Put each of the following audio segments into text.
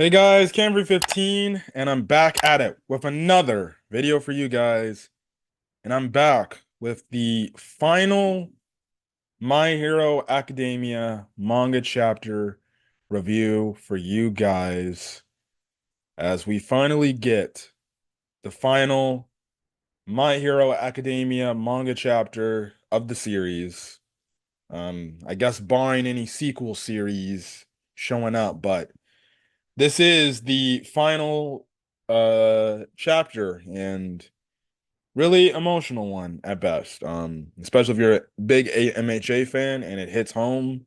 Hey guys, Camry15, and I'm back at it with another video for you guys. And I'm back with the final My Hero Academia manga chapter review for you guys as we finally get the final My Hero Academia manga chapter of the series. I guess barring any sequel series showing up, but this is the final chapter and really emotional one at best. Especially if you're a big MHA fan and it hits home.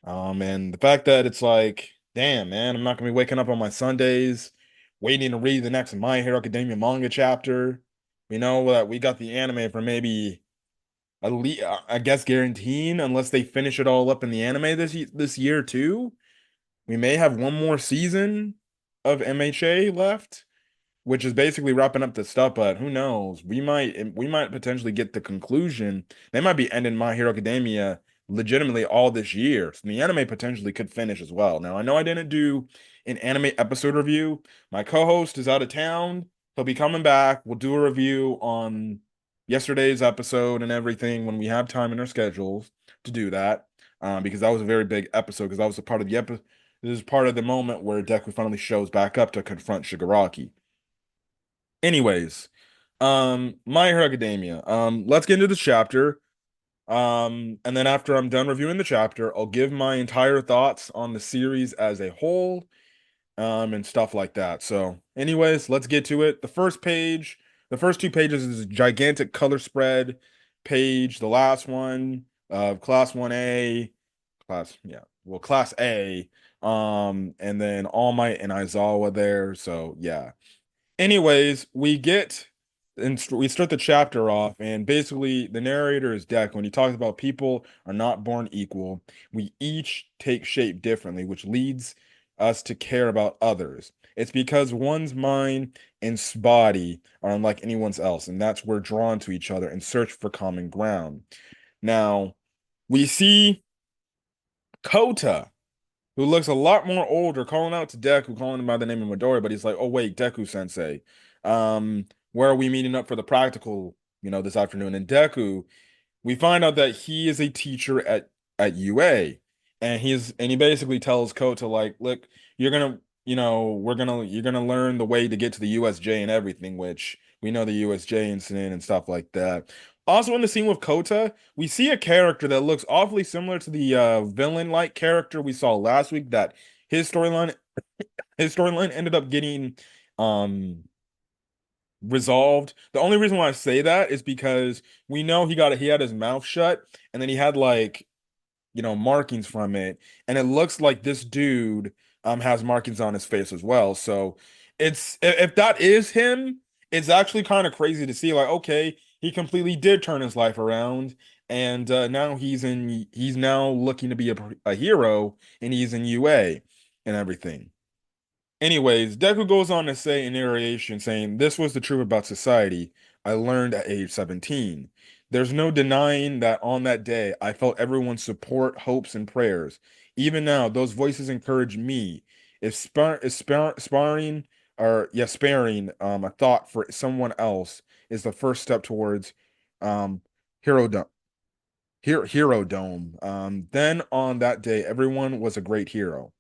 And the fact that it's like, damn, man, I'm not gonna be waking up on my Sundays waiting to read the next My Hero Academia manga chapter. We know that we got the anime for maybe at least, I guess, guaranteeing unless they finish it all up in the anime this year too. We may have one more season of MHA left, which is basically wrapping up the stuff, but who knows? We might potentially get the conclusion. They might be ending My Hero Academia legitimately all this year. So the anime potentially could finish as well. Now, I know I didn't do an anime episode review. My co-host is out of town. He'll be coming back. We'll do a review on yesterday's episode and everything when we have time in our schedules to do that. Because that was a very big episode, because that was a part of the episode. This is part of the moment where Deku finally shows back up to confront Shigaraki. Anyways, My Hero Academia. Let's get into this chapter. And then after I'm done reviewing the chapter, I'll give my entire thoughts on the series as a whole, and stuff like that. So, anyways, let's get to it. The first two pages is a gigantic color spread page. The last one of Class 1A, Class A. And then All Might and Aizawa there. So, yeah. Anyways, we start the chapter off, and basically the narrator is Deku, and he talks about people are not born equal. We each take shape differently, which leads us to care about others. It's because one's mind and body are unlike anyone's else, and that's we're drawn to each other and search for common ground. Now, we see Kota, who looks a lot more older, calling out to Deku, calling him by the name of Midori, but he's like, "Oh wait, Deku Sensei, where are we meeting up for the practical, this afternoon?" And Deku, we find out that he is a teacher at UA, and he basically tells Kota like, "Look, you're gonna, you're gonna learn the way to get to the USJ and everything," which we know the USJ incident and stuff like that. Also, in the scene with Kota, we see a character that looks awfully similar to the villain-like character we saw last week. That his storyline, his storyline ended up getting um resolved. The only reason why I say that is because we know he had his mouth shut, and then he had like, markings from it, and it looks like this dude has markings on his face as well. So if that is him, it's actually kind of crazy to see, like, okay, he completely did turn his life around, and now he's now looking to be a hero, and he's in UA and everything. Anyways, Deku goes on to say in narration, saying, "This was the truth about society I learned at age 17. There's no denying that on that day, I felt everyone's support, hopes, and prayers. Even now, those voices encourage me. If sparring or sparing a thought for someone else is the first step towards um hero Hero Dome. Then on that day, everyone was a great hero.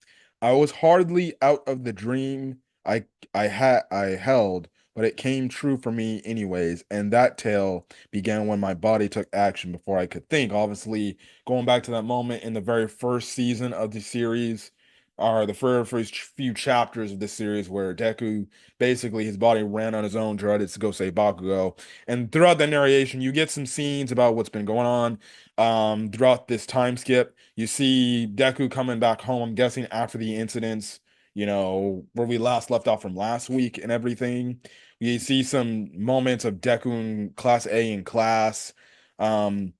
I was hardly out of the dream I held, but it came true for me anyways. And that tale began when my body took action before I could think. Obviously, going back to that moment in the very first season of the series, or the very first few chapters of this series, where Deku basically his body ran on his own, dreaded to go save Bakugo. And throughout the narration, you get some scenes about what's been going on throughout this time skip. You see Deku coming back home, I'm guessing after the incidents, where we last left off from last week and everything. You see some moments of Deku in Class A in class. Um,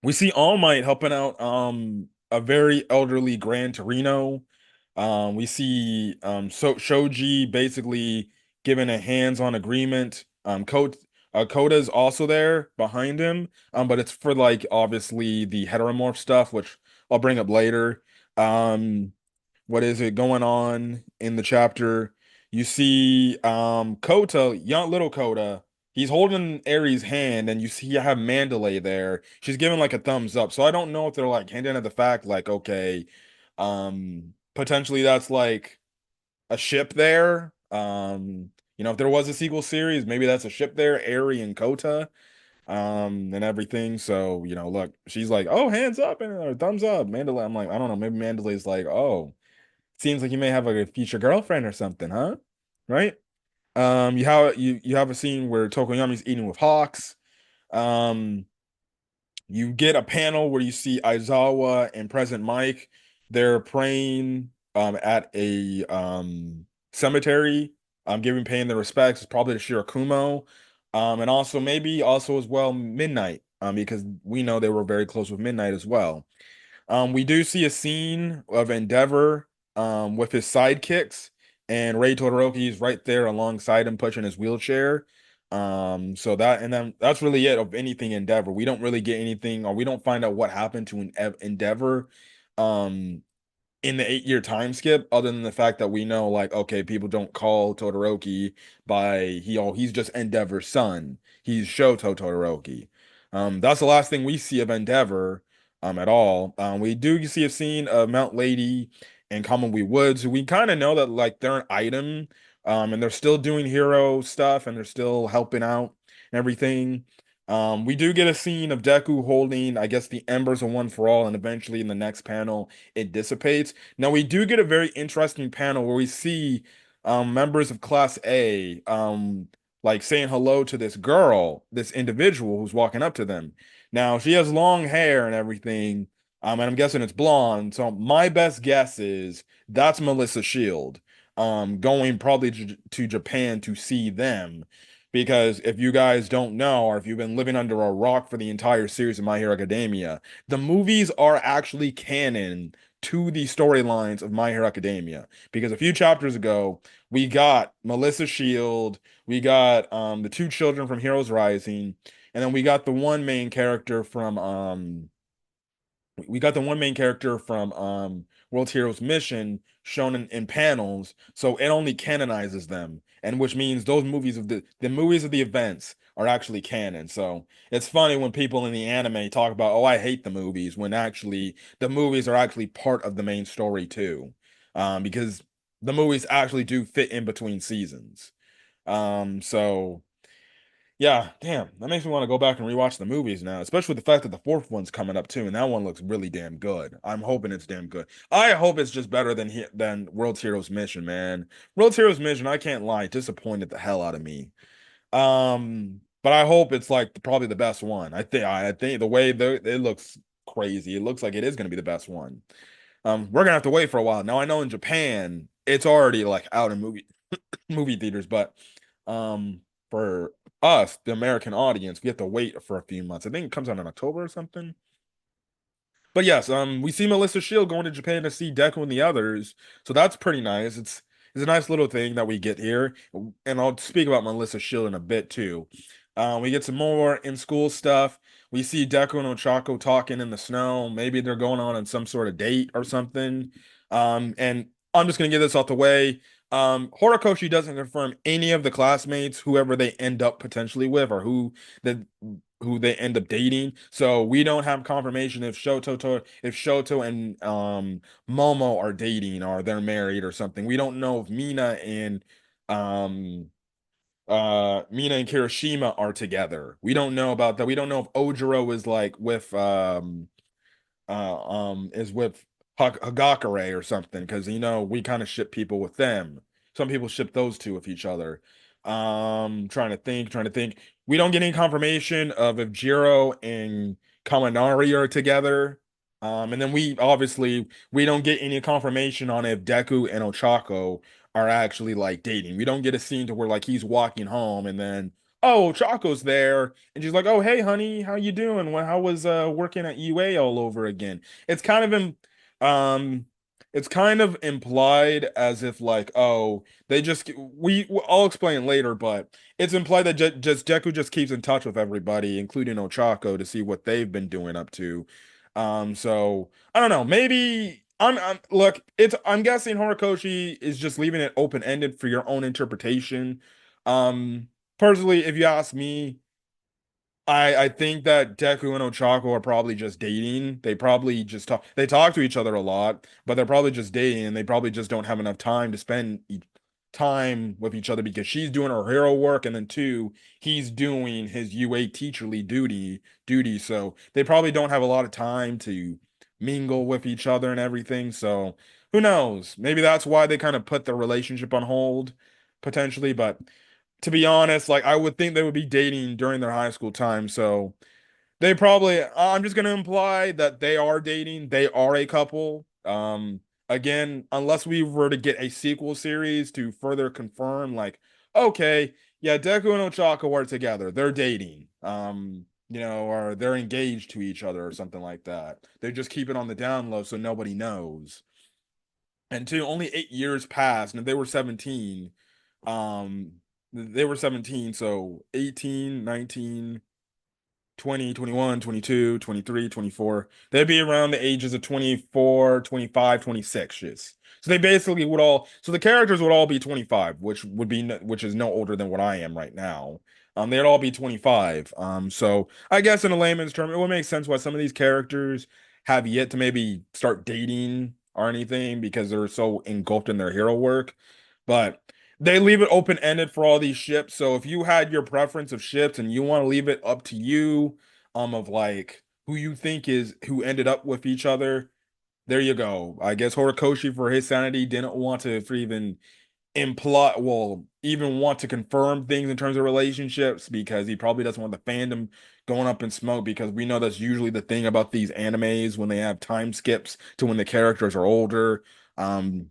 we see All Might helping out a very elderly Gran Torino. We see Shoji basically giving a hands-on agreement. Koda's also there behind him, but it's for like obviously the heteromorph stuff, which I'll bring up later. Um, what is it going on in the chapter. You see Kota, young little Kota, he's holding Aries' hand, and you see you have Mandalay there. She's giving like a thumbs up. So I don't know if they're like hinting at the fact like, okay, potentially that's like a ship there. If there was a sequel series, maybe that's a ship there, Aerie and Kota, and everything. So, look, she's like, oh, hands up and or thumbs up. Mandalay, I'm like, I don't know, maybe Mandalay's like, oh, seems like you may have a future girlfriend or something, huh? Right? You have a scene where Tokoyami's eating with Hawks. Um, you get a panel where you see Aizawa and President Mike. They're praying at a cemetery, paying their respects, probably to Shirakumo. And also maybe also as well Midnight, because we know they were very close with Midnight as well. We do see a scene of Endeavor with his sidekicks, and Ray Todoroki is right there alongside him, pushing his wheelchair. So that and then that's really it of anything Endeavor. We don't really get anything, or we don't find out what happened to Endeavor. Um, in the 8 year time skip, other than the fact that we know, like, okay, people don't call Todoroki by he's just Endeavor's son. He's Shoto Todoroki. That's the last thing we see of Endeavor at all. We do see a scene of Mount Lady and Commonwealth Woods, who we kind of know that like they're an item, and they're still doing hero stuff and they're still helping out and everything. We do get a scene of Deku holding, I guess, the embers of One for All, and eventually in the next panel it dissipates. Now we do get a very interesting panel where we see members of Class A like saying hello to this girl, this individual who's walking up to them. Now she has long hair and everything, and I'm guessing it's blonde. So my best guess is that's Melissa Shield, going probably to Japan to see them. Because if you guys don't know, or if you've been living under a rock for the entire series of My Hero Academia, the movies are actually canon to the storylines of My Hero Academia. Because a few chapters ago, we got Melissa Shield, we got the two children from Heroes Rising, and then we got the one main character from World Heroes Mission shown in panels, so it only canonizes them, and which means those movies of the movies of the events are actually canon. So it's funny when people in the anime talk about, oh, I hate the movies, when actually the movies are actually part of the main story too, because the movies actually do fit in between seasons. So. Yeah, damn. That makes me want to go back and rewatch the movies now, especially the fact that the fourth one's coming up too, and that one looks really damn good. I'm hoping it's damn good. I hope it's just better than World Heroes Mission, man. World Heroes Mission, I can't lie, disappointed the hell out of me. But I hope it's like probably the best one. I think the way it looks crazy. It looks like it is going to be the best one. We're gonna have to wait for a while. Now I know in Japan it's already like out in movie theaters, but for us, the American audience, we have to wait for a few months. I think it comes out in October or something. But yes, we see Melissa Shield going to Japan to see Deku and the others, so that's pretty nice. It's a nice little thing that we get here, and I'll speak about Melissa Shield in a bit too. We get some more in school stuff. We see Deku and Ochako talking in the snow. Maybe they're going on some sort of date or something. And I'm just gonna get this out the way. Horikoshi doesn't confirm any of the classmates, whoever they end up potentially with, or the who they end up dating. So we don't have confirmation if Shoto and Momo are dating or they're married or something. We don't know if um Mina and Kirishima are together. We don't know about that. We don't know if Ojiro is like with is with Hagakure or something, because we kind of ship people with them. Some people ship those two with each other. Trying to think. We don't get any confirmation of if Jiro and Kaminari are together. And then we don't get any confirmation on if Deku and Ochako are actually like dating. We don't get a scene to where like he's walking home and then, oh, Chaco's there, and she's like, "Oh, hey, honey, how you doing? How was working at UA all over again?" It's kind of um, it's kind of implied as if like, oh, they just I'll explain later, but it's implied that just Deku just keeps in touch with everybody, including Ochako, to see what they've been doing up to. So I don't know, maybe. I'm look, I'm guessing Horikoshi is just leaving it open-ended for your own interpretation. Um, Personally, if you ask me, I think that Deku and Ochako are probably just dating. They talk to each other a lot, but they're probably just dating and they probably just don't have enough time to spend time with each other because she's doing her hero work and then two, he's doing his UA teacherly duty. So they probably don't have a lot of time to mingle with each other and everything. So who knows? Maybe that's why they kind of put the relationship on hold potentially, but to be honest, like I would think they would be dating during their high school time. So they probably, I'm just gonna imply that they are dating. They are a couple. Again, unless we were to get a sequel series to further confirm, like, okay, yeah, Deku and Ochako are together. They're dating. Or they're engaged to each other or something like that. They just keep it on the down low so nobody knows. And two, only 8 years passed, and they were 17. Um, they were 17, so 18, 19, 20, 21, 22, 23, 24. They'd be around the ages of 24, 25, 26. Just. So they basically would all, so the characters would all be 25, which is no older than what I am right now. They'd all be 25. So I guess in a layman's term, it would make sense why some of these characters have yet to maybe start dating or anything because they're so engulfed in their hero work. But they leave it open-ended for all these ships. So if you had your preference of ships and you want to leave it up to you, of like who you think is who ended up with each other, there you go. I guess Horikoshi for his sanity didn't want to even imply, well, even want to confirm things in terms of relationships because he probably doesn't want the fandom going up in smoke because we know that's usually the thing about these animes when they have time skips to when the characters are older.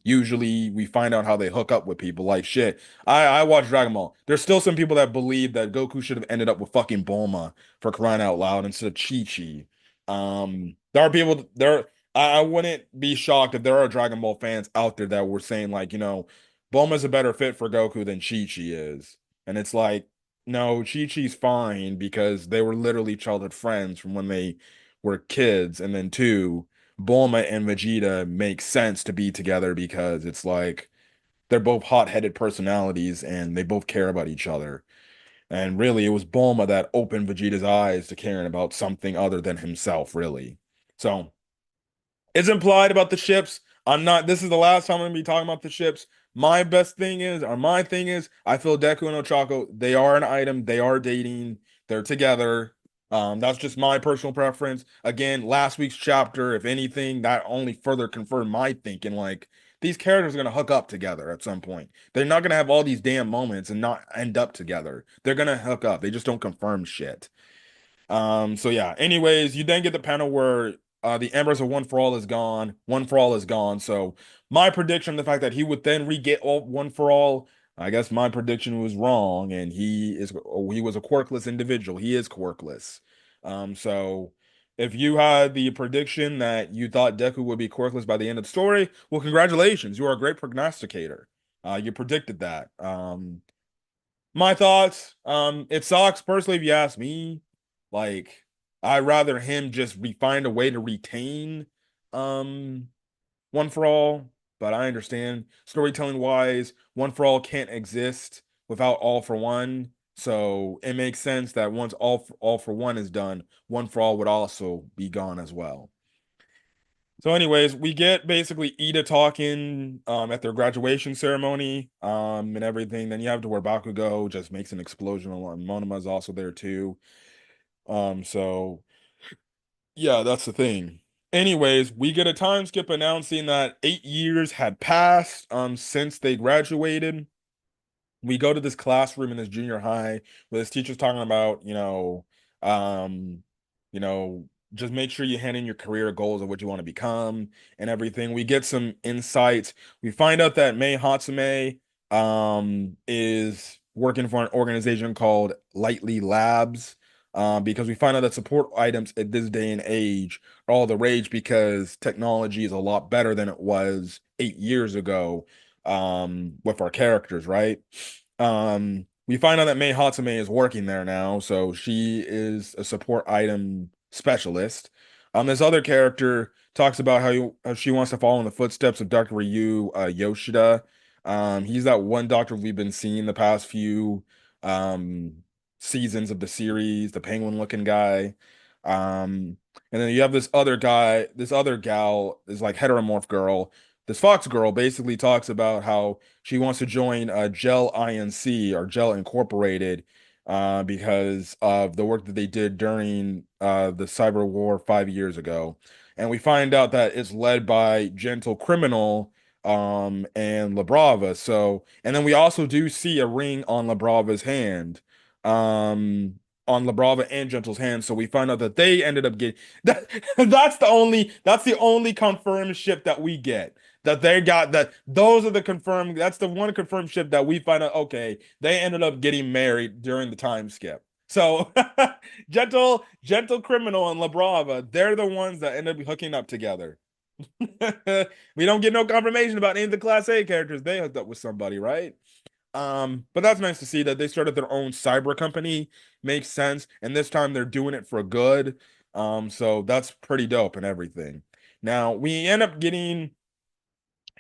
Usually we find out how they hook up with people. Like shit. I watch Dragon Ball. There's still some people that believe that Goku should have ended up with fucking Bulma for crying out loud instead of Chi-Chi. There are people there. I wouldn't be shocked if there are Dragon Ball fans out there that were saying like, Bulma's a better fit for Goku than Chi-Chi is. And it's like, no, Chi-Chi's fine because they were literally childhood friends from when they were kids. And then two, Bulma and Vegeta make sense to be together because it's like they're both hot-headed personalities and they both care about each other. And really, it was Bulma that opened Vegeta's eyes to caring about something other than himself, really. So it's implied about the ships. I'm not, this is the last time I'm gonna be talking about the ships. My thing is, I feel Deku and Ochako, they are an item, they are dating, they're together. That's just my personal preference. Again, last week's chapter, if anything, that only further confirmed my thinking. Like, these characters are gonna hook up together at some point. They're not gonna have all these damn moments and not end up together. They're gonna hook up. They just don't confirm shit. So yeah. Anyways, you then get the panel where the Embers of One for All is gone. One for All is gone. So my prediction, the fact that he would then re-get all One for All, I guess my prediction was wrong, and he was a quirkless individual. He is quirkless. So if you had the prediction that you thought Deku would be quirkless by the end of the story, well, congratulations. You are a great prognosticator. You predicted that. My thoughts, it sucks personally if you ask me. Like, I'd rather him just find a way to retain um One for All, but I understand storytelling wise, One for All can't exist without All for One. So it makes sense that once All for One is done, One for All would also be gone as well. So, anyways, we get basically Ida talking at their graduation ceremony and everything. Then you have to where Bakugo just makes an explosion, and Monoma's also there too. So yeah, that's the thing. Anyways, we get a time skip announcing that 8 years had passed since they graduated. We go to this classroom in this junior high where this teacher's talking about, um, you know, just make sure you hand in your career goals of what you want to become and everything. We get some insights. We find out that Mei Hatsume is working for an organization called Lightly Labs. Because we find out that support items at this day and age are all the rage because technology is a lot better than it was 8 years ago with our characters, right? We find out that Mei Hatsume is working there now, so she is a support item specialist. This other character talks about how she wants to follow in the footsteps of Dr. Ryu Yoshida. He's that one doctor we've been seeing the past few um, seasons of the series, the penguin looking guy. And then you have this other guy, this other gal, this like heteromorph girl. This Fox girl basically talks about how she wants to join Gel INC or Gel Incorporated because of the work that they did during the cyber war 5 years ago. And we find out that it's led by Gentle Criminal and Labrava. So, and then we also do see a ring on Labrava's hand. On Labrava and Gentle's hand. So we find out that they ended up getting that that's the only confirmed ship that we get. That they got that those are the confirmed that's the one confirmed ship that we find out okay, they ended up getting married during the time skip. So Gentle Criminal and Labrava, they're the ones that end up hooking up together. We don't get no confirmation about any of the Class A characters. They hooked up with somebody, right? But that's nice to see that they started their own cyber company. Makes sense. And this time they're doing it for good. So that's pretty dope and everything. Now we end up getting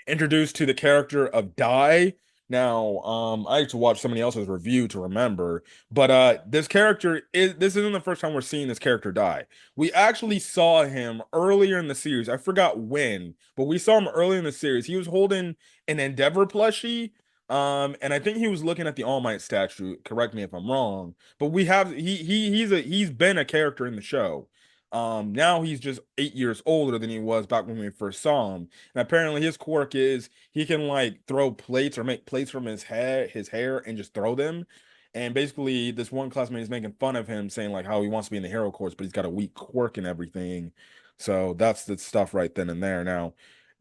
introduced to the character of Dai. Now, I had to watch somebody else's review to remember, but this isn't the first time we're seeing this character die. We actually saw him earlier in the series. I forgot when, but we saw him early in the series. He was holding an Endeavor plushie. And I think he was looking at the All Might statue. Correct me if I'm wrong, but he's been a character in the show. Now he's just 8 years older than he was back when we first saw him. And apparently his quirk is he can like throw plates or make plates from his hair and just throw them. And basically this one classmate is making fun of him, saying like how he wants to be in the hero course, but he's got a weak quirk and everything. So that's the stuff right then and there. Now,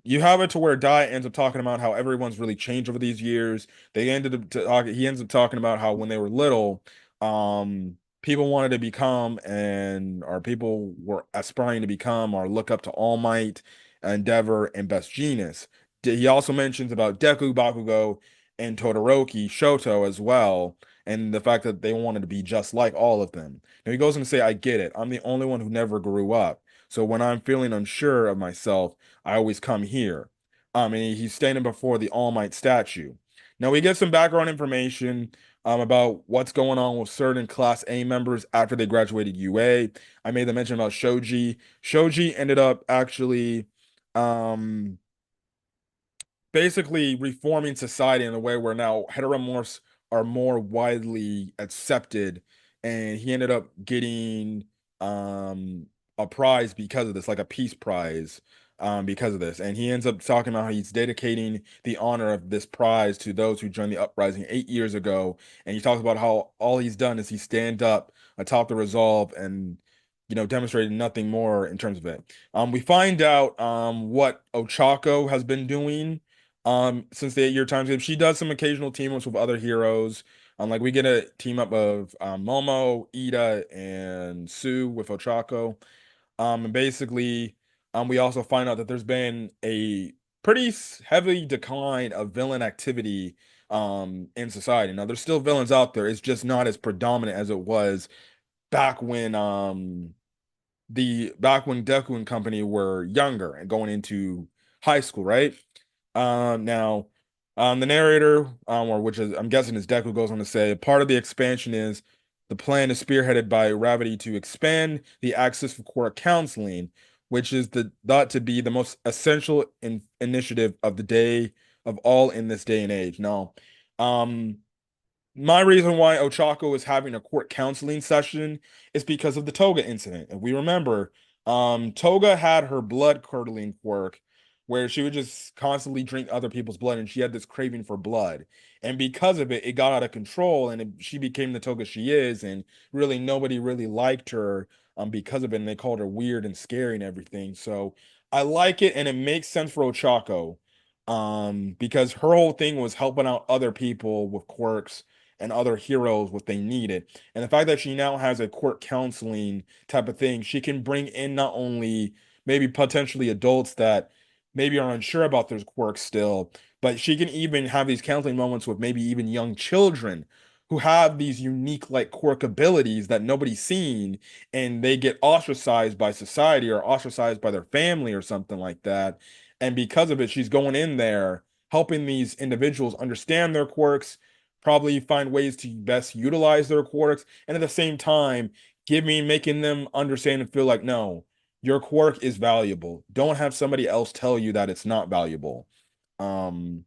you have it to where Dai ends up talking about how everyone's really changed over these years. He ends up talking about how when they were little, people wanted to become and or people were aspiring to become or look up to All Might, Endeavor, and Best Genius. He also mentions about Deku, Bakugo, and Todoroki, Shoto as well, and the fact that they wanted to be just like all of them. Now he goes on to say, I get it. I'm the only one who never grew up. So when I'm feeling unsure of myself, I always come here. And he's standing before the All Might statue. Now we get some background information about what's going on with certain Class A members after they graduated UA. I made the mention about Shoji. Shoji ended up actually um, basically reforming society in a way where now heteromorphs are more widely accepted, and he ended up getting a prize because of this, like a peace prize, because of this. And he ends up talking about how he's dedicating the honor of this prize to those who joined the uprising 8 years ago. And he talks about how all he's done is he stand up atop the resolve and demonstrated nothing more in terms of it. We find out what Ochako has been doing since the 8 year time skip. She does some occasional team ups with other heroes. Like we get a team up of Momo, Ida, and Sue with Ochako. And basically, we also find out that there's been a pretty heavy decline of villain activity in society. Now, there's still villains out there. It's just not as predominant as it was back when back when Deku and company were younger and going into high school, right? Now, the narrator, or which is I'm guessing is Deku, goes on to say, part of the expansion is the plan is spearheaded by Gravity to expand the access for core counseling, which is thought to be the most essential initiative of the day of all in this day and age. Now, um, my reason why Ochako is having a court counseling session is because of the Toga incident. If we remember, Toga had her blood curdling quirk where she would just constantly drink other people's blood and she had this craving for blood. And because of it, it got out of control and she became the Toga she is. And really, nobody really liked her because of it. And they called her weird and scary and everything. So I like it and it makes sense for Ochako because her whole thing was helping out other people with quirks and other heroes what they needed. And the fact that she now has a court counseling type of thing, she can bring in not only maybe potentially adults that maybe are unsure about their quirks still, but she can even have these counseling moments with maybe even young children who have these unique like quirk abilities that nobody's seen, and they get ostracized by society or ostracized by their family or something like that. And because of it, she's going in there helping these individuals understand their quirks, probably find ways to best utilize their quirks, and at the same time, making them understand and feel like, no, your quirk is valuable. Don't have somebody else tell you that it's not valuable. Um,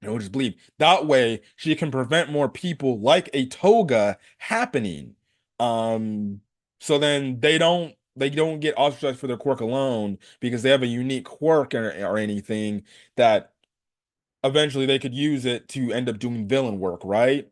just believe that way she can prevent more people like a toga happening. Um, so then they don't get ostracized for their quirk alone because they have a unique quirk or anything that eventually they could use it to end up doing villain work, right?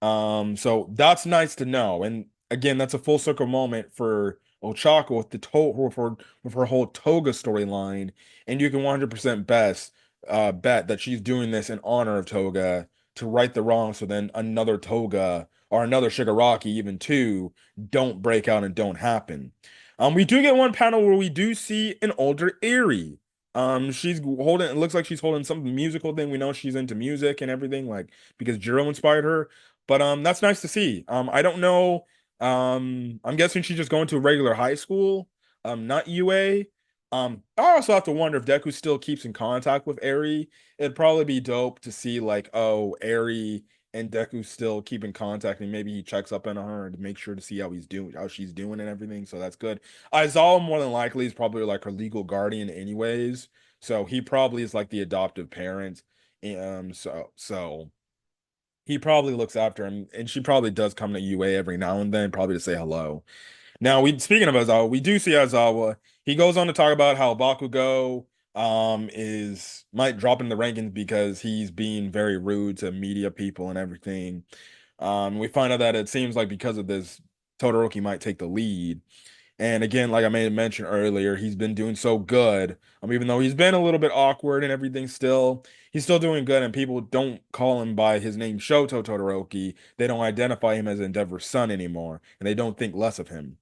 So that's nice to know. And again, that's a full circle moment for Ochako with with her whole Toga storyline. And you can 100% bet that she's doing this in honor of Toga to right the wrong. So then another Toga or another Shigaraki, even two, don't break out and don't happen. We do get one panel where we do see an older Eri. She's holding, it looks like she's holding some musical thing. We know she's into music and everything, like because Jiro inspired her. But that's nice to see. I don't know. I'm guessing she's just going to a regular high school, not UA. I also have to wonder if Deku still keeps in contact with Eri. It'd probably be dope to see like, oh, Eri and Deku still keep in contact, and maybe he checks up on her to make sure to see how he's doing, how she's doing, and everything. So that's good. Aizawa more than likely is probably like her legal guardian, anyways. So he probably is like the adoptive parent. So he probably looks after him, and she probably does come to UA every now and then, probably to say hello. Now, we speaking of Aizawa, we do see Aizawa. He goes on to talk about how Bakugo is might drop in the rankings because he's being very rude to media people and everything. We find out that it seems like because of this, Todoroki might take the lead. And again, like I made a mention earlier, he's been doing so good. Even though he's been a little bit awkward and everything still, he's still doing good, and people don't call him by his name Shoto Todoroki. They don't identify him as Endeavor's son anymore, and they don't think less of him.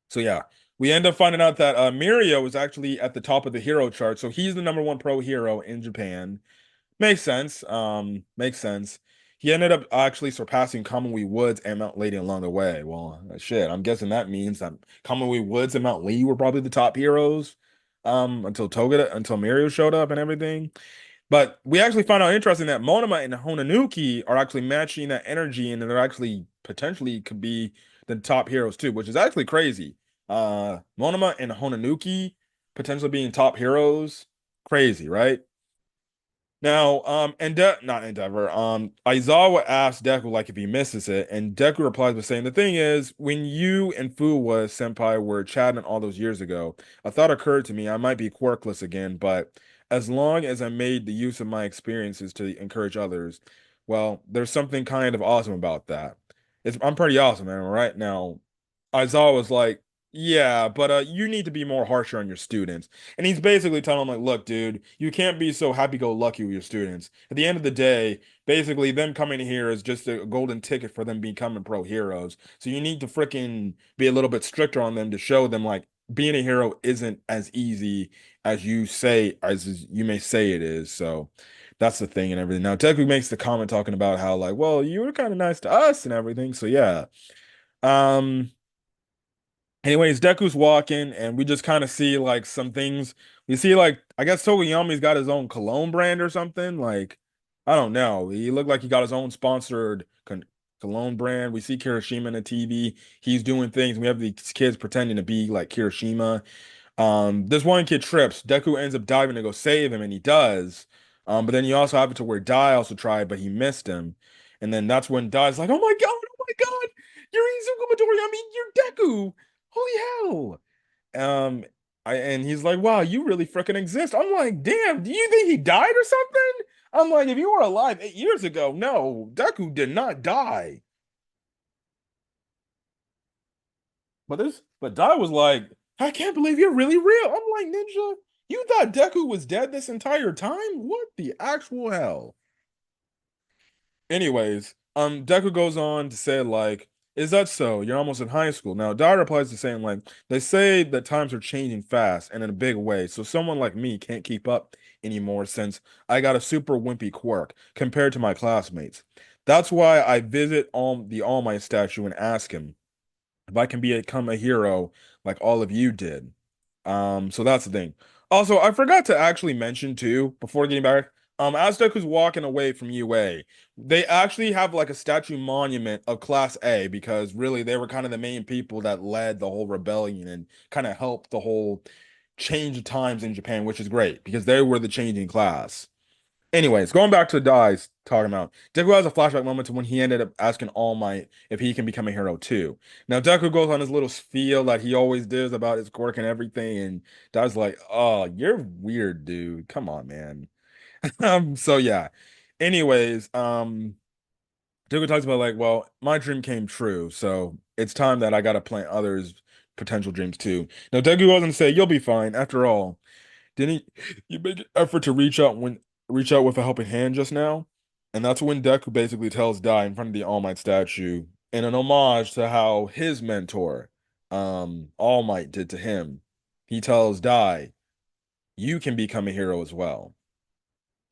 So yeah, we end up finding out that Mirio is actually at the top of the hero chart. So he's the number one pro hero in Japan. Makes sense. Makes sense. He ended up actually surpassing Kamui Woods and Mount Lady along the way. Well, shit, I'm guessing that means that Kamui Woods and Mount Lee were probably the top heroes. Until Mirio showed up and everything. But we actually found out interesting that Monoma and Honanuki are actually matching that energy, and they're actually potentially could be the top heroes too, which is actually crazy. Monoma and Honanuki potentially being top heroes, crazy, right? Now, not Endeavor. Aizawa asks Deku like if he misses it, and Deku replies by saying, "The thing is, when you and Fuwa Senpai were chatting all those years ago, a thought occurred to me. I might be quirkless again, but as long as I made the use of my experiences to encourage others, well, there's something kind of awesome about that. I'm pretty awesome, man. Right now, Aizawa was like, yeah, but you need to be more harsher on your students. And he's basically telling him, like, look, dude, you can't be so happy-go-lucky with your students. At the end of the day, basically, them coming here is just a golden ticket for them becoming pro heroes. So you need to freaking be a little bit stricter on them to show them, like, being a hero isn't as easy as you may say it is. So that's the thing and everything. Now, Deku makes the comment talking about how, like, well, you were kind of nice to us and everything. So yeah. Um, Anyways, Deku's walking, and we just kind of see like some things. We see like I guess Togoyami's got his own cologne brand or something. Like I don't know. He looked like he got his own sponsored cologne brand. We see Kirishima in the TV. He's doing things. We have these kids pretending to be like Kirishima. This one kid trips. Deku ends up diving to go save him, and he does. But then you also have it to where Dai also tried, but he missed him. And then that's when Dai's like, oh my God, you're Izuku Midori. I mean, you're Deku. Holy hell. Um, and he's like, wow, you really freaking exist. I'm like, damn, do you think he died or something? I'm like, if you were alive 8 years ago, no, Deku did not die. But Dai was like, I can't believe you're really real. I'm like, Ninja, you thought Deku was dead this entire time? What the actual hell? Anyways, Deku goes on to say, like, is that so? You're almost in high school. Now, Dai replies to saying, like, they say that times are changing fast and in a big way, so someone like me can't keep up anymore since I got a super wimpy quirk compared to my classmates. That's why I visit the All Might statue and ask him if I can become a hero like all of you did. So that's the thing. Also, I forgot to actually mention too, before getting back, Aztec who's walking away from UA, they actually have like a statue monument of Class A because really they were kind of the main people that led the whole rebellion and kind of helped the whole change of times in Japan, which is great because they were the changing class. Anyways, going back to Dai's talking about, Deku has a flashback moment to when he ended up asking All Might if he can become a hero too. Now Deku goes on his little spiel that he always does about his quirk and everything, and Dai's like, "Oh, you're weird, dude. Come on, man." So yeah. Anyways, Deku talks about like, well, my dream came true, so it's time that I gotta plant others' potential dreams too. Now Deku goes on to say, "You'll be fine. After all, didn't you make an effort to reach out with a helping hand just now?" And that's when Deku basically tells Dai in front of the All Might statue in an homage to how his mentor, All Might did to him. He tells Dai, "You can become a hero as well."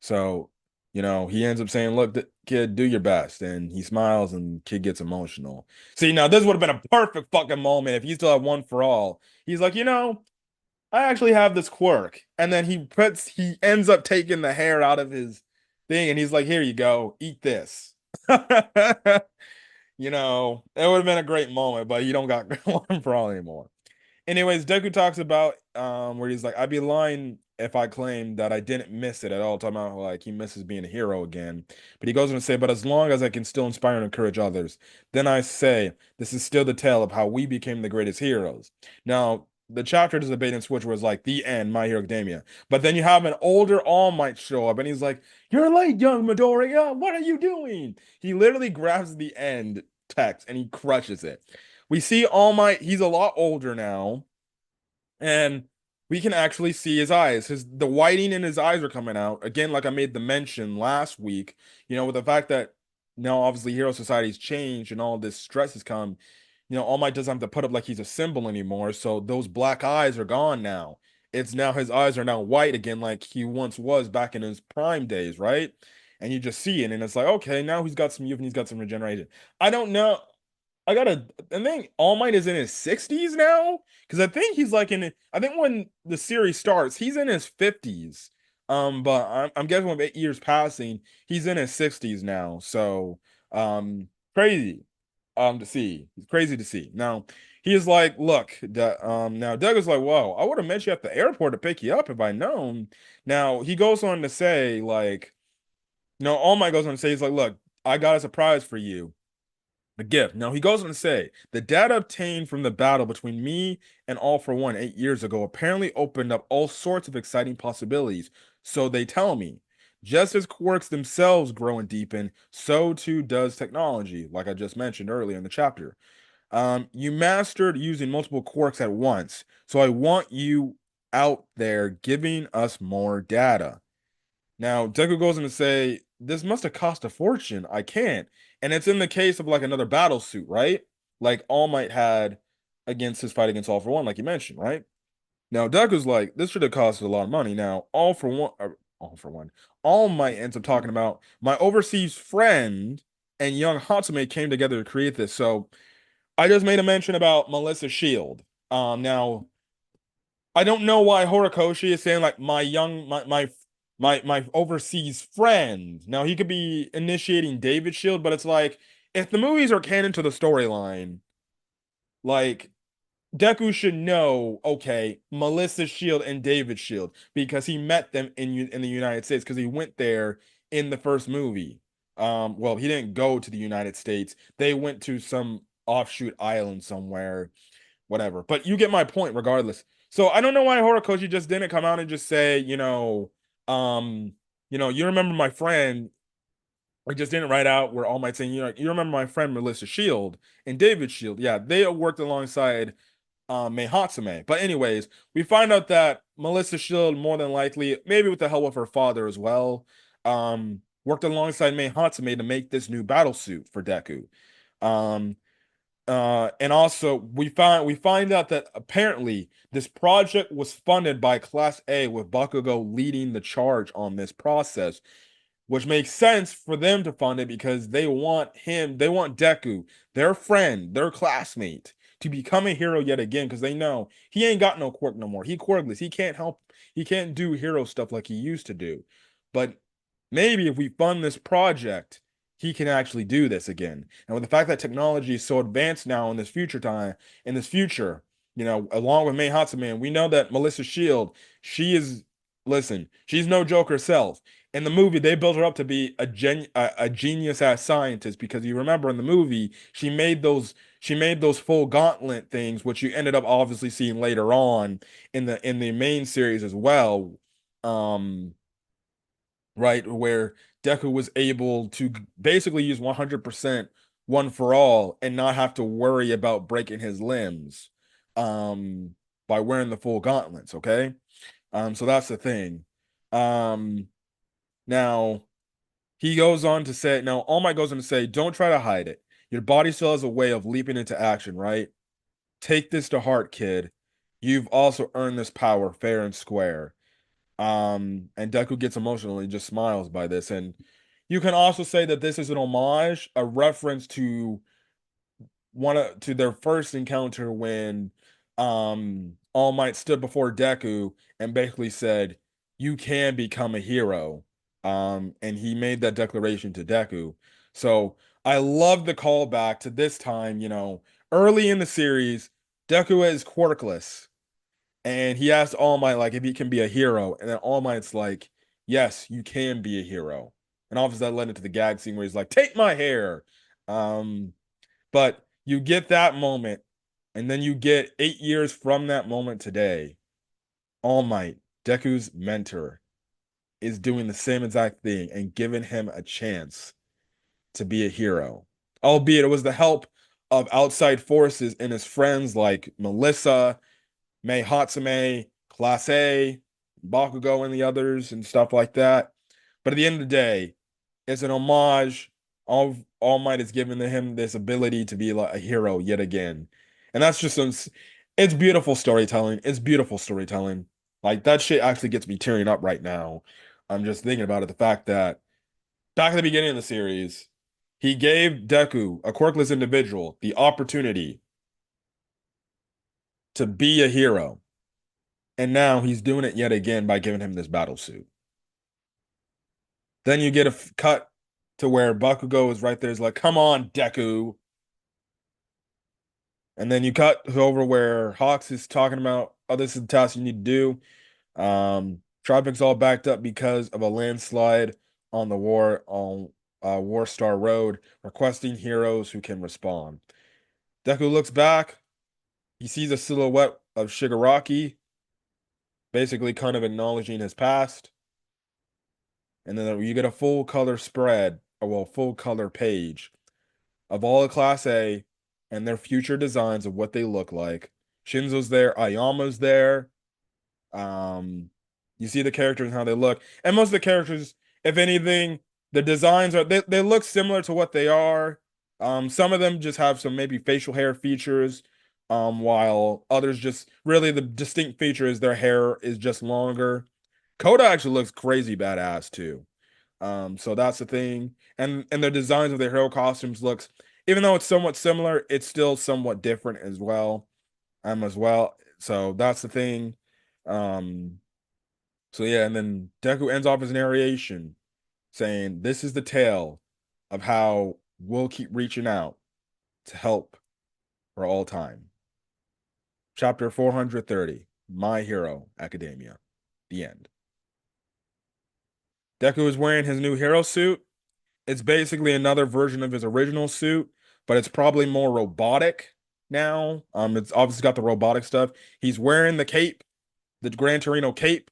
So, he ends up saying, "Look, kid, do your best." And he smiles and kid gets emotional. See, now this would have been a perfect fucking moment if he still had one for all. He's like, I actually have this quirk. And then he ends up taking the hair out of his thing and he's like, here you go, eat this. It would have been a great moment, but you don't got one for all anymore. Anyways, Deku talks about where he's like, I'd be lying if I claimed that I didn't miss it at all. Talking about like he misses being a hero again. But he goes on to say, but as long as I can still inspire and encourage others, then I say this is still the tale of how we became the greatest heroes. Now, the chapter does a bait and switch was like the end, My Hero Academia. But then you have an older All Might show up and he's like, you're late, young Midoriya. What are you doing? He literally grabs the end text and he crushes it. We see All Might, he's a lot older now, and we can actually see his eyes. The whiting in his eyes are coming out. Again, like I made the mention last week, with the fact that now obviously Hero Society's changed and all this stress has come, All Might doesn't have to put up like he's a symbol anymore. So those black eyes are gone now. It's now his eyes are now white again, like he once was back in his prime days, right? And you just see it, and it's like, okay, now he's got some youth and he's got some regeneration. I don't know. I think All Might is in his 60s now. Because I think he's like I think when the series starts, he's in his 50s. But I'm guessing with 8 years passing, he's in his 60s now. So, crazy, to see. It's crazy to see. Now, he is like, look, now Doug is like, whoa, I would have met you at the airport to pick you up if I known. Now, he goes on to say, like, no, All Might goes on to say, he's like, look, I got a surprise for you. A gift. Now he goes on to say the data obtained from the battle between me and All for One 8 years ago apparently opened up all sorts of exciting possibilities. So they tell me. Just as quirks themselves grow and deepen, so too does technology, like I just mentioned earlier in the chapter. You mastered using multiple quirks at once, so I want you out there giving us more data. Now, Deku goes on to say, this must have cost a fortune. I can't. And it's in the case of like another battle suit, right? Like All Might had against his fight against All for One, like you mentioned, right? Now, Deku's like, this should have cost a lot of money. Now, All for One, All Might ends up talking about my overseas friend and young Hatsume came together to create this. So I just made a mention about Melissa Shield. Now I don't know why Horikoshi is saying like my overseas friend. Now he could be initiating David Shield, but it's like if the movies are canon to the storyline, like Deku should know, okay, Melissa Shield and David Shield because he met them in the United States because he went there in the first movie. Well, he didn't go to the United States. They went to some offshoot island somewhere, whatever. But you get my point regardless. So I don't know why Horikoshi just didn't come out and just say, um, you remember my friend, or just didn't write out where All Might saying, you remember my friend Melissa Shield and David Shield. Yeah, they worked alongside Mei Hatsume. But anyways, we find out that Melissa Shield more than likely, maybe with the help of her father as well, worked alongside Mei Hatsume to make this new battle suit for Deku. Um, and also we find out that apparently this project was funded by Class A with Bakugo leading the charge on this process. which makes sense for them to fund it because they want Deku, their friend, their classmate, to become a hero yet again because they know he ain't got no quirk no more. He quirkless. He can't do hero stuff like he used to do. But maybe if we fund this project, he can actually do this again. And with the fact that technology is so advanced now in this future, along with Mei Hatsume, we know that Melissa Shield, listen, she's no joke herself. In the movie, they built her up to be a genius ass scientist because you remember in the movie, she made those full gauntlet things, which you ended up obviously seeing later on in the main series as well. Um, right, where Deku was able to basically use 100% one for all and not have to worry about breaking his limbs um by wearing the full gauntlets, okay? So that's the thing. Um Now he goes on to say, now All Might goes on to say, don't try to hide it. Your body still has a way of leaping into action, right? Take this to heart, kid. You've also earned this power fair and square. And Deku gets emotional and just smiles by this. And you can also say that this is an homage, a reference to to their first encounter when All Might stood before Deku and basically said, "You can become a hero." And he made that declaration to Deku. So I love the callback to this time, early in the series, Deku is quirkless. And he asked All Might like if he can be a hero, and then All Might's like, "Yes, you can be a hero." And obviously that led into the gag scene where he's like, "Take my hair." Um, but you get that moment, and then you get 8 years from that moment today. All Might, Deku's mentor, is doing the same exact thing and giving him a chance to be a hero. Albeit it was the help of outside forces and his friends like Melissa, Mei Hatsume, Class A, Bakugo, and the others and stuff like that. But at the end of the day, it's an homage. All Might is giving to him this ability to be like a hero yet again. And that's just it's beautiful storytelling. It's beautiful storytelling. Like that shit actually gets me tearing up right now. I'm just thinking about it. The fact that back at the beginning of the series, he gave Deku, a quirkless individual, the opportunity to be a hero. And now he's doing it yet again by giving him this battle suit. Then you get a cut to where Bakugo is right there. Is like, come on, Deku. And then you cut over where Hawks is talking about, oh, this is the task you need to do. Tropic's all backed up because of a landslide on the War Star Road, requesting heroes who can respond. Deku looks back. He sees a silhouette of Shigaraki, basically kind of acknowledging his past. And then you get a full color spread, or well, full color page of all the Class A and their future designs of what they look like. Shinzo's there, Ayama's there. Um, you see the characters and how they look, and most of the characters, if anything, the designs they look similar to what they are. Some of them just have some maybe facial hair features, while others just really the distinct feature is their hair is just longer. Koda actually looks crazy badass too. So that's the thing. And the designs of their hero costumes looks, even though it's somewhat similar, it's still somewhat different as well. As well. So that's the thing. Um, so yeah, and then Deku ends off his narration saying, "This is the tale of how we'll keep reaching out to help for all time." Chapter 430, My Hero Academia. The end. Deku is wearing his new hero suit. It's basically another version of his original suit, but it's probably more robotic now. It's obviously got the robotic stuff. He's wearing the cape, the Gran Torino cape,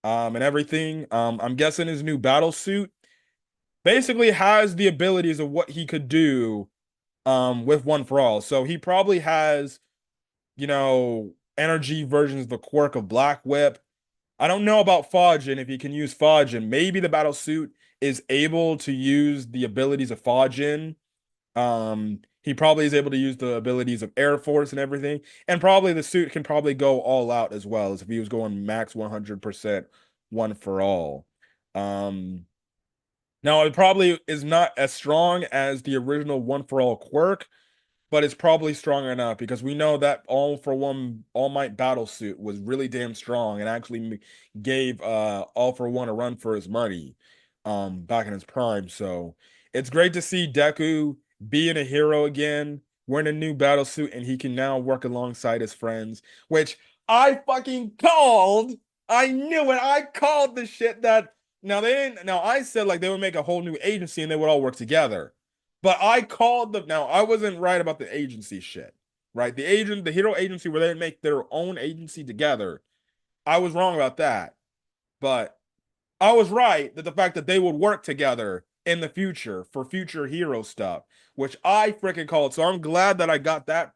and everything. I'm guessing his new battle suit basically has the abilities of what he could do, with One for All. So he probably has, energy versions of the quirk of Black Whip. I don't know about Fajin if he can use Fajin. Maybe the battle suit is able to use the abilities of Fajin. He probably is able to use the abilities of Air Force and everything. And probably the suit can probably go all out as well as if he was going max 100% one for all. Um, Now, it probably is not as strong as the original One for All quirk, but it's probably strong enough because we know that All for One All Might battle suit was really damn strong and actually gave All for One a run for his money back in his prime. So it's great to see Deku being a hero again, wearing a new battle suit, and he can now work alongside his friends, which I fucking called. I knew it. I called the shit that now they didn't now I said like they would make a whole new agency and they would all work together. But I called the now I wasn't right about the agency shit, right? The hero agency where they make their own agency together. I was wrong about that, but I was right that the fact that they would work together in the future for future hero stuff, which I freaking called. So I'm glad that I got that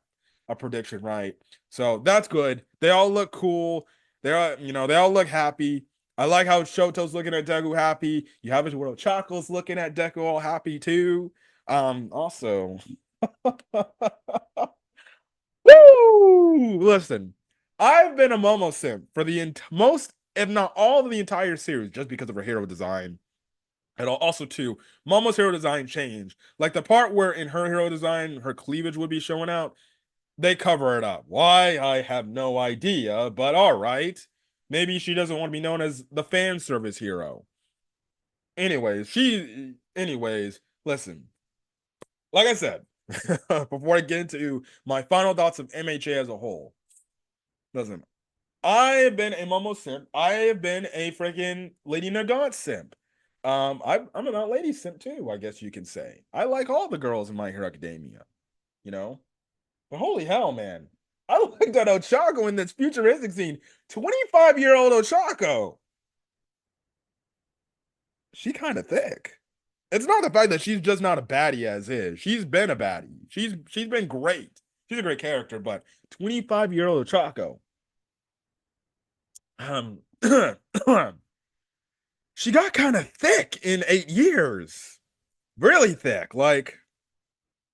a prediction right. So that's good. They all look cool. They all look happy. I like how Shoto's looking at Deku happy. You have his world Choco's looking at Deku all happy too. Also, woo! Listen, I've been a Momo simp for the most, if not all of the entire series, just because of her hero design. And also, too, Momo's hero design changed. Like the part where in her hero design, her cleavage would be showing out, they cover it up. Why? I have no idea, but all right. Maybe she doesn't want to be known as the fan service hero. Anyways, listen, like I said, before I get into my final thoughts of MHA as a whole, listen, I have been a Momo simp. I have been a freaking Lady Nagant simp. I'm an lady simp too, I guess you can say. I like all the girls in My Hero Academia, you know? But holy hell, man. I like that Ochako in this futuristic scene. 25-year-old Ochako. She kind of thick. It's not the fact that she's just not a baddie as is. She's been a baddie. She's been great. She's a great character, but 25-year-old Ochako. Um she got kind of thick in 8 years. Really thick. Like,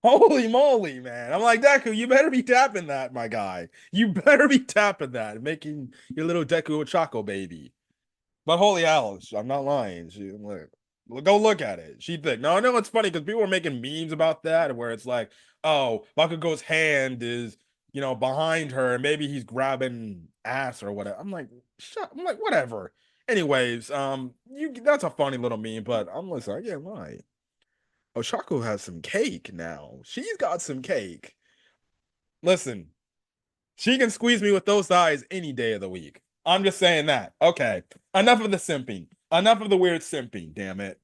holy moly, man. I'm like, Deku, you better be tapping that, my guy. You better be tapping that, making your little Deku Ochako baby. But holy hell, I'm not lying. Go look at it. She thick. Now I know it's funny because people are making memes about that where it's like, oh, Bakugo's hand is, behind her, and maybe he's grabbing ass or whatever. I'm like, whatever. Anyways, you that's a funny little meme, but I'm listening, I can't lie. Oshako has some cake now. She's got some cake. Listen, she can squeeze me with those eyes any day of the week. I'm just saying that. Okay. Enough of the simping. Enough of the weird simping, damn it.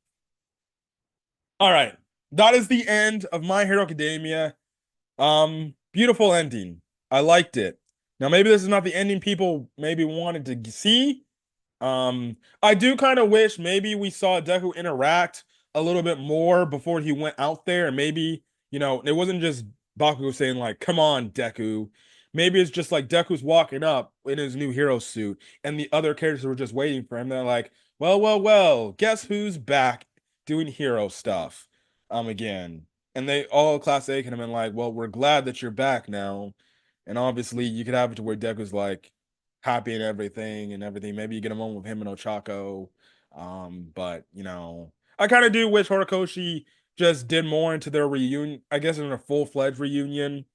All right. That is the end of My Hero Academia. Beautiful ending. I liked it. Now maybe this is not the ending people maybe wanted to see, I do kind of wish maybe we saw Deku interact a little bit more before he went out there, and maybe, it wasn't just Bakugo saying like, "Come on, Deku." Maybe it's just like Deku's walking up in his new hero suit, and the other characters were just waiting for him. They're like, "Well, well, well, guess who's back doing hero stuff, again." And they all Class A can have been like, "Well, we're glad that you're back now." And obviously, you could have it to where Deku's like, happy and everything. Maybe you get a moment with him and Ochako. But I kind of do wish Horikoshi just did more into their reunion. I guess in a full-fledged reunion.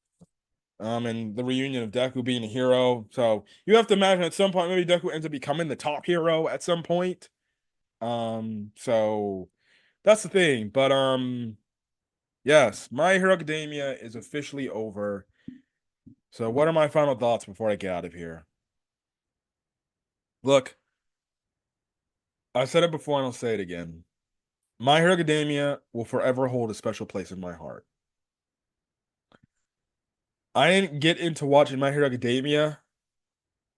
And the reunion of Deku being a hero. So you have to imagine at some point maybe Deku ends up becoming the top hero at some point. So that's the thing. But yes, My Hero Academia is officially over. So what are my final thoughts before I get out of here? Look, I said it before and I'll say it again. My Hero Academia will forever hold a special place in my heart. I didn't get into watching My Hero Academia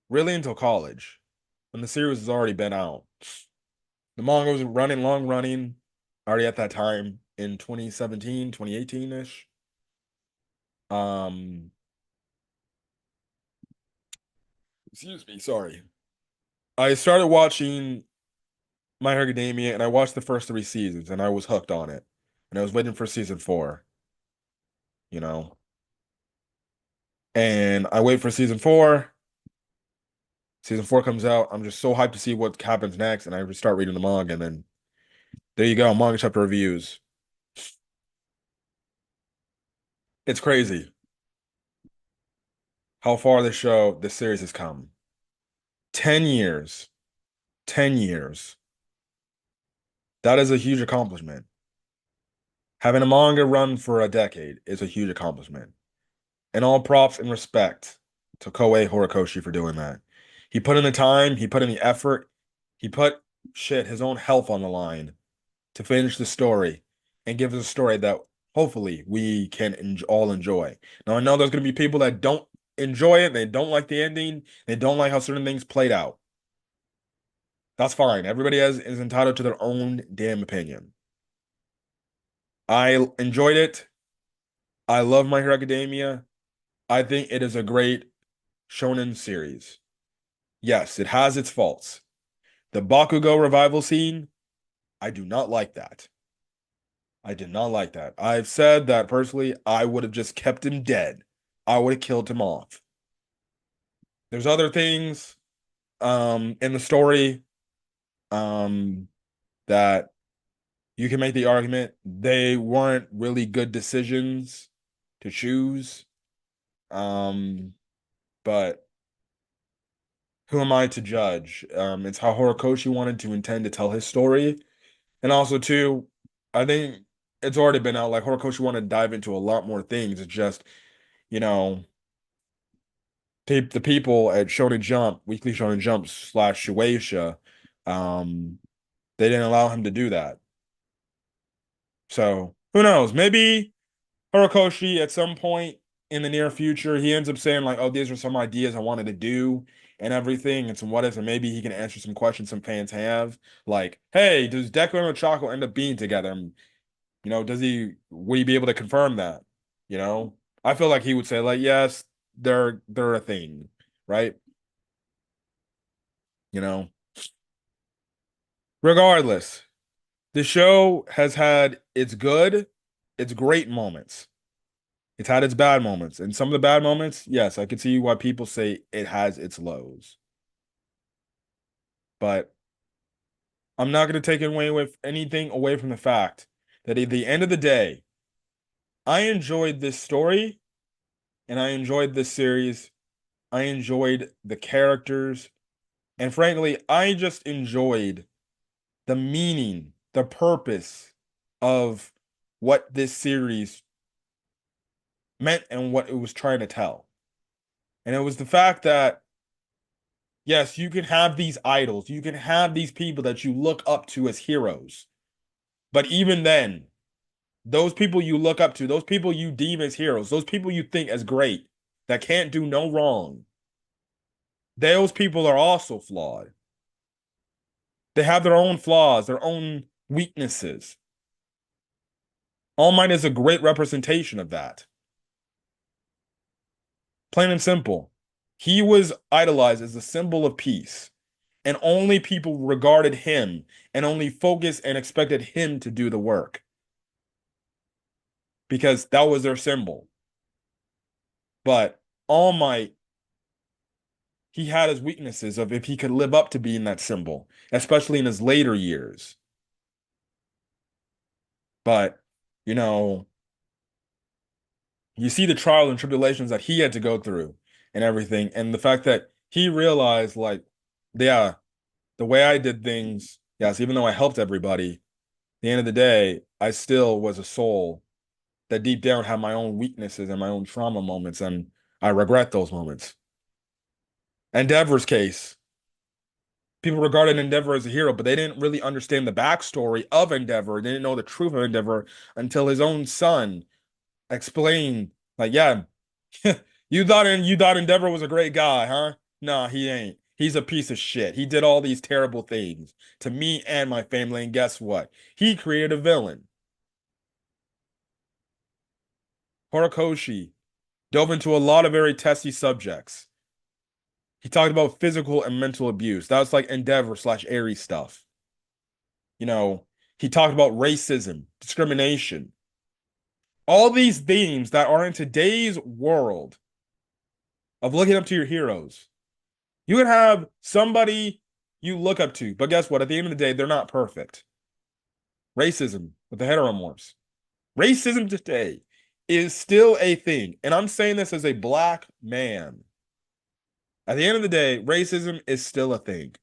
really until college, when the series has already been out. The manga was running, long running, already at that time in 2017, 2018-ish. Um, excuse me, sorry. I started watching My Hero Academia and I watched the first 3 seasons and I was hooked on it. And I was waiting for season 4, you know. And I wait for season 4. Season 4 comes out. I'm just so hyped to see what happens next, and I start reading the manga, and then There you go, manga chapter reviews. It's crazy how far this series has come. 10 years. 10 years. That is a huge accomplishment. Having a manga run for a decade is a huge accomplishment. And all props and respect to Koei Horikoshi for doing that. He put in the time, he put in the effort, he put his own health on the line to finish the story and give us a story that hopefully we can all enjoy. Now, I know there's going to be people that don't enjoy it, they don't like the ending, they don't like how certain things played out. That's fine. Everybody is entitled to their own damn opinion. I enjoyed it. I love My Hero Academia. I think it is a great shonen series. Yes, it has its faults. The Bakugo revival scene, I do not like that. I did not like that. I've said that personally, I would have just kept him dead. I would have killed him off. There's other things in the story um that you can make the argument they weren't really good decisions to choose. Um, but who am I to judge? It's how Horikoshi wanted to intend to tell his story. And also, too, I think it's already been out. Like, Horikoshi wanted to dive into a lot more things. It's just, you know, the people at Shonen Jump, Weekly Shonen Jump slash Shueisha, um, they didn't allow him to do that. So, who knows? Maybe Horikoshi at some point in the near future, he ends up saying like, "Oh, these are some ideas I wanted to do and everything, and some what ifs, and maybe he can answer some questions some fans have, like, hey, does Deku and Ochako end up being together? And, would he be able to confirm that? You know, I feel like he would say like, yes, they're a thing, right? You know, regardless, the show has had its great moments. It's had its bad moments. And some of the bad moments, yes, I can see why people say it has its lows. But I'm not going to take away with anything away from the fact that at the end of the day, I enjoyed this story and I enjoyed this series. I enjoyed the characters. And frankly, I just enjoyed the meaning, the purpose of what this series meant and what it was trying to tell. And it was the fact that yes, you can have these idols, you can have these people that you look up to as heroes. But even then, those people you look up to, those people you deem as heroes, those people you think as great, that can't do no wrong, those people are also flawed. They have their own flaws, their own weaknesses. All Might is a great representation of that. Plain and simple. He was idolized as a symbol of peace, and only people regarded him and only focused and expected him to do the work because that was their symbol. But All Might, he had his weaknesses of if he could live up to being that symbol, especially in his later years. But, you know, you see the trials and tribulations that he had to go through and everything. And the fact that he realized, like, yeah, the way I did things, yes, even though I helped everybody, at the end of the day, I still was a soul that deep down had my own weaknesses and my own trauma moments, and I regret those moments. Endeavor's case, people regarded Endeavor as a hero, but they didn't really understand the backstory of Endeavor. They didn't know the truth of Endeavor until his own son explained, like, yeah, you thought Endeavor was a great guy, huh? Nah, he ain't. He's a piece of shit. He did all these terrible things to me and my family, and guess what? He created a villain. Horikoshi dove into a lot of very testy subjects. He talked about physical and mental abuse. That was like Endeavor slash Aries stuff. You know, he talked about racism, discrimination, all these themes that are in today's world of looking up to your heroes. You can have somebody you look up to, but guess what? At the end of the day, they're not perfect. Racism with the heteromorphs. Racism today is still a thing. And I'm saying this as a black man. At the end of the day, racism is still a thing.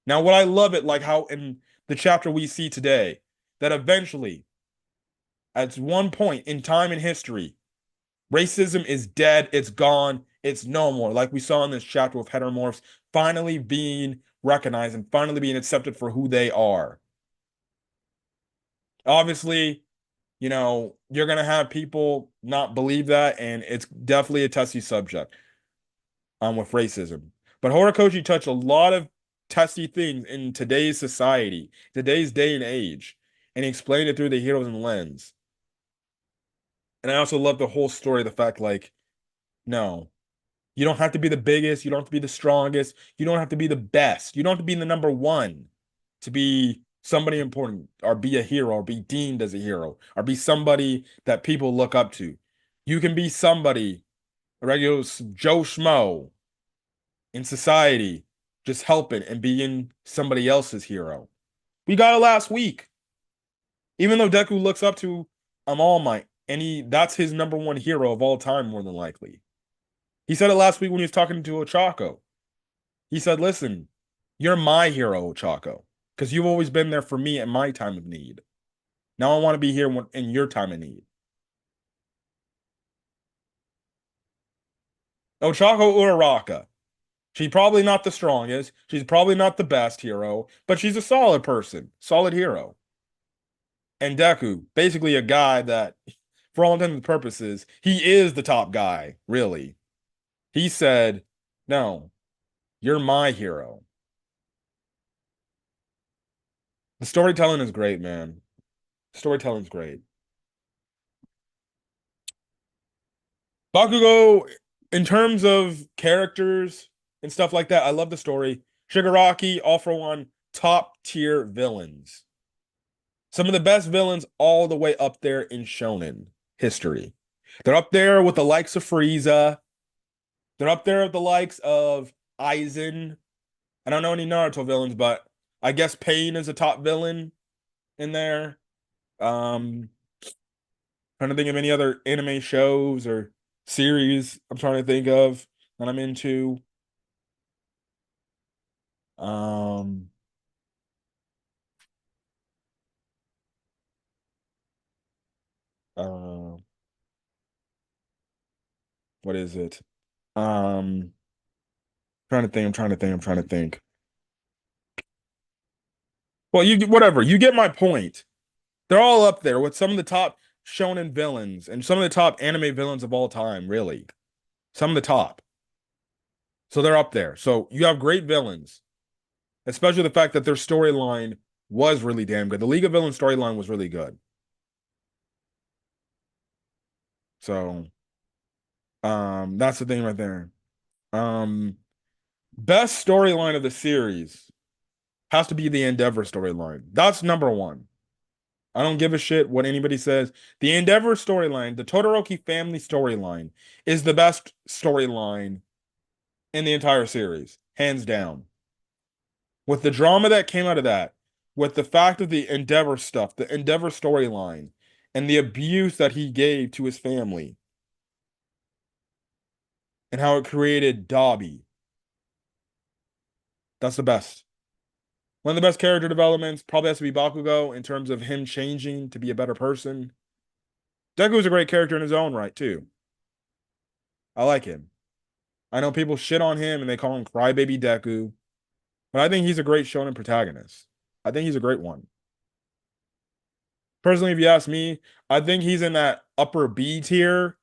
Now, what I love it, like how in the chapter we see today, that eventually, at one point in time in history, racism is dead, it's gone, it's no more. Like we saw in this chapter with heteromorphs finally being recognized and finally being accepted for who they are. Obviously, you're gonna have people not believe that, and it's definitely a testy subject with racism. But Horikoshi touched a lot of testy things in today's society, today's day and age, and he explained it through the heroes and lens. And I also love the whole story, the fact like, no, you don't have to be the biggest, you don't have to be the strongest, you don't have to be the best, you don't have to be the number one to be somebody important or be a hero or be deemed as a hero or be somebody that people look up to. You can be somebody, a regular Joe Schmo in society, just helping and being somebody else's hero. We got it last week. Even though Deku looks up to All Might, and that's his number one hero of all time, more than likely. He said it last week when he was talking to Ochako. He said, listen, you're my hero, Ochako, because you've always been there for me at my time of need. Now I want to be here in your time of need. Ochako Uraraka. She's probably not the strongest. She's probably not the best hero, but she's a solid person, solid hero. And Deku, basically a guy that, for all intents and purposes, he is the top guy, really. He said, no, you're my hero. The storytelling is great, man. Storytelling's great. Bakugo, in terms of characters and stuff like that, I love the story. Shigaraki, all for one, top tier villains. Some of the best villains all the way up there in shonen history. They're up there with the likes of Frieza. They're up there with the likes of Aizen. I don't know any Naruto villains, but I guess Pain is a top villain in there. Um, Trying to think of any other anime shows or series I'm trying to think of that I'm into. Um, uh, what is it? Um, I'm trying to think. Well, whatever, you get my point. They're all up there with some of the top shonen villains and some of the top anime villains of all time, really. Some of the top. So they're up there. So you have great villains, especially the fact that their storyline was really damn good. The League of Villains storyline was really good. So, that's the thing right there. Um, Best storyline of the series has to be the Endeavor storyline. That's number one. I don't give a shit what anybody says. The Endeavor storyline, the Todoroki family storyline, is the best storyline in the entire series, hands down. With the drama that came out of that, with the fact of the Endeavor stuff, the Endeavor storyline, and the abuse that he gave to his family, and how it created Dobby, that's the best. One of the best character developments probably has to be Bakugo in terms of him changing to be a better person. Deku is a great character in his own right, too. I like him. I know people shit on him and they call him Crybaby Deku, but I think he's a great shonen protagonist. I think he's a great one. Personally, if you ask me, I think he's in that upper B tier,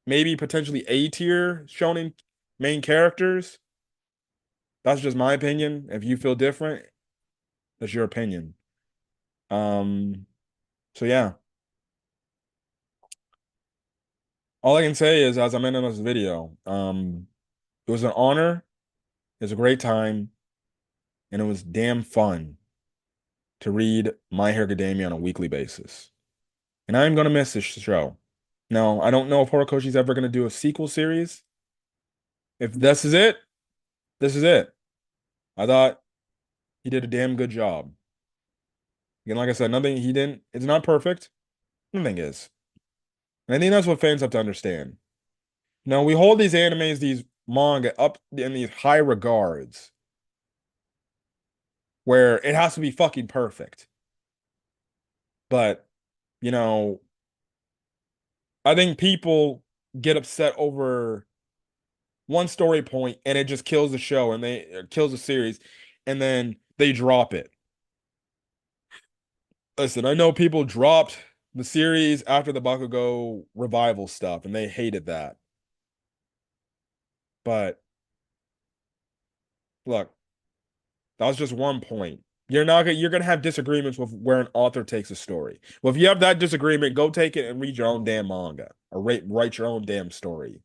maybe potentially A tier shonen main characters. That's just my opinion. If you feel different, that's your opinion. Um, so yeah. All I can say is, as I'm ending this video, it was an honor, it was a great time, and it was damn fun to read My Hero Academia on a weekly basis. And I'm gonna miss this show. Now, I don't know if Horikoshi's ever gonna do a sequel series. If this is it, this is it. I thought he did a damn good job. Again, like I said, nothing he didn't, it's not perfect. Nothing is. And I think that's what fans have to understand. Now, we hold these animes, these manga up in these high regards where it has to be fucking perfect. But, you know, I think people get upset over one story point and it just kills the show and they kills the series and then they drop it. Listen, I know people dropped the series after the Bakugo revival stuff and they hated that. But look, that was just one point. You're gonna have disagreements with where an author takes a story. Well, if you have that disagreement, go take it and read your own damn manga or write your own damn story.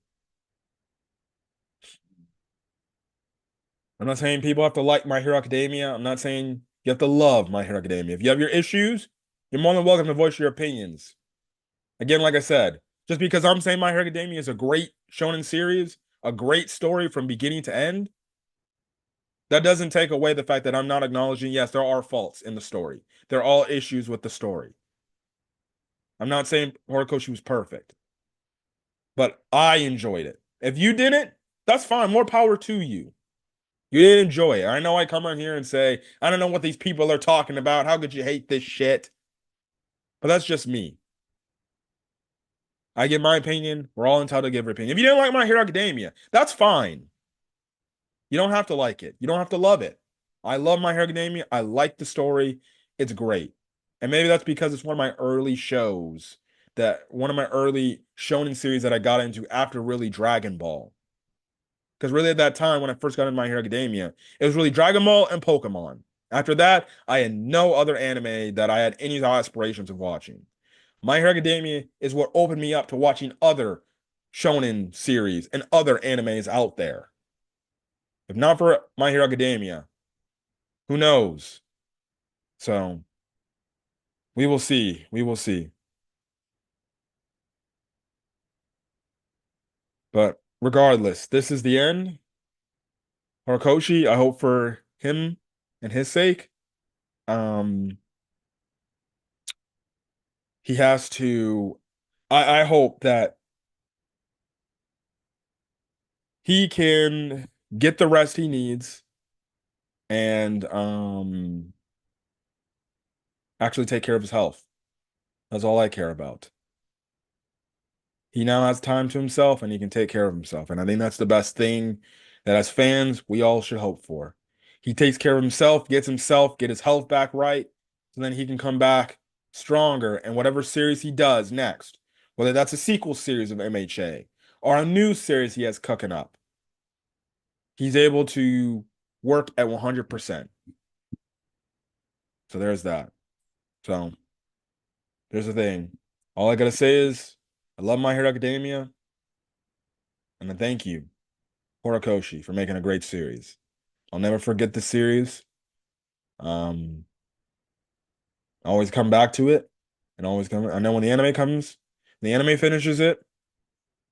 I'm not saying people have to like My Hero Academia. I'm not saying you have to love My Hero Academia. If you have your issues, you're more than welcome to voice your opinions. Again, like I said, just because I'm saying My Hero Academia is a great shonen series, a great story from beginning to end, that doesn't take away the fact that I'm not acknowledging, yes, there are faults in the story. There are all issues with the story. I'm not saying Horikoshi was perfect, but I enjoyed it. If you didn't, that's fine. More power to you. You didn't enjoy it. I know I come on here and say, I don't know what these people are talking about. How could you hate this shit? But that's just me. I give my opinion. We're all entitled to give our opinion. If you didn't like My Hero Academia, that's fine. You don't have to like it. You don't have to love it. I love My Hero Academia. I like the story. It's great. And maybe that's because it's one of my early shows that one of my early shonen series that I got into after really Dragon Ball. Because really at that time when I first got into My Hero Academia, it was really Dragon Ball and Pokemon. After that, I had no other anime that I had any aspirations of watching. My Hero Academia is what opened me up to watching other shonen series and other animes out there. If not for My Hero Academia, who knows? So we will see. We will see. But regardless, this is the end. Horikoshi, I hope for him and his sake, um, he has to. I hope that he can get the rest he needs and actually take care of his health. That's all I care about. He now has time to himself and he can take care of himself. And I think that's the best thing that as fans, we all should hope for. He takes care of himself, get his health back right, so then he can come back stronger and whatever series he does next, whether that's a sequel series of MHA or a new series he has cooking up, he's able to work at 100%. So there's that. So there's the thing. All I gotta say is I love My Hero Academia, and I thank you, Horikoshi, for making a great series. I'll never forget the series. Um, I always come back to it, and always come. I know when the anime comes, the anime finishes it,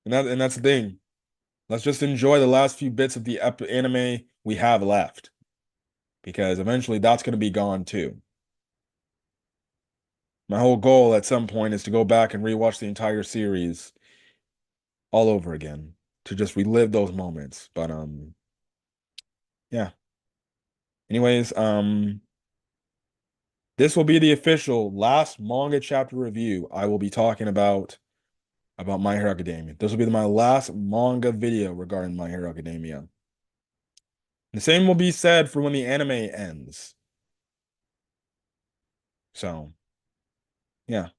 and that's the thing. Let's just enjoy the last few bits of the anime we have left, because eventually that's going to be gone too. My whole goal at some point is to go back and rewatch the entire series all over again to just relive those moments. But yeah. Anyways, this will be the official last manga chapter review I will be talking about My Hero Academia. This will be my last manga video regarding My Hero Academia. The same will be said for when the anime ends. So, yeah.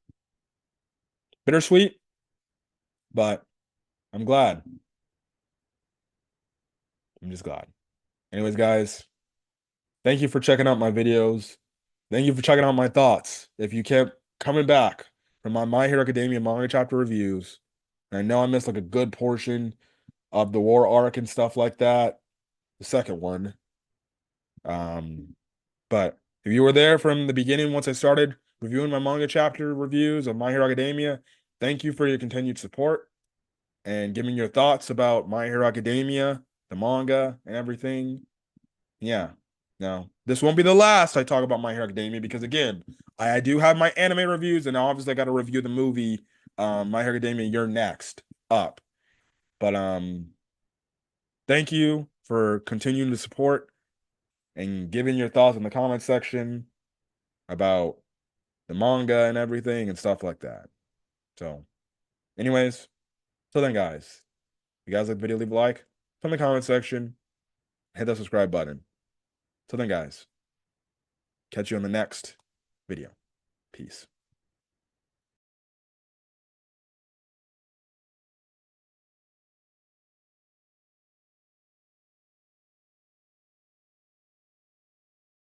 Bittersweet, but I'm glad. I'm just glad. Anyways, guys, thank you for checking out my videos. Thank you for checking out my thoughts. If you kept coming back from My Hero Academia manga chapter reviews, and I know I missed like a good portion of the war arc and stuff like that, the second one. But if you were there from the beginning, once I started reviewing my manga chapter reviews of My Hero Academia, thank you for your continued support and giving your thoughts about My Hero Academia, the manga, and everything. Yeah. Now, this won't be the last I talk about My Hero Academia because again, I do have my anime reviews, and obviously I got to review the movie My Hero Academia. You're next up. But thank you for continuing to support and giving your thoughts in the comment section about the manga and everything and stuff like that. So, anyways, so then guys, if you guys like the video, leave a like, put in the comment section, hit that subscribe button. So then guys, catch you on the next video. Peace.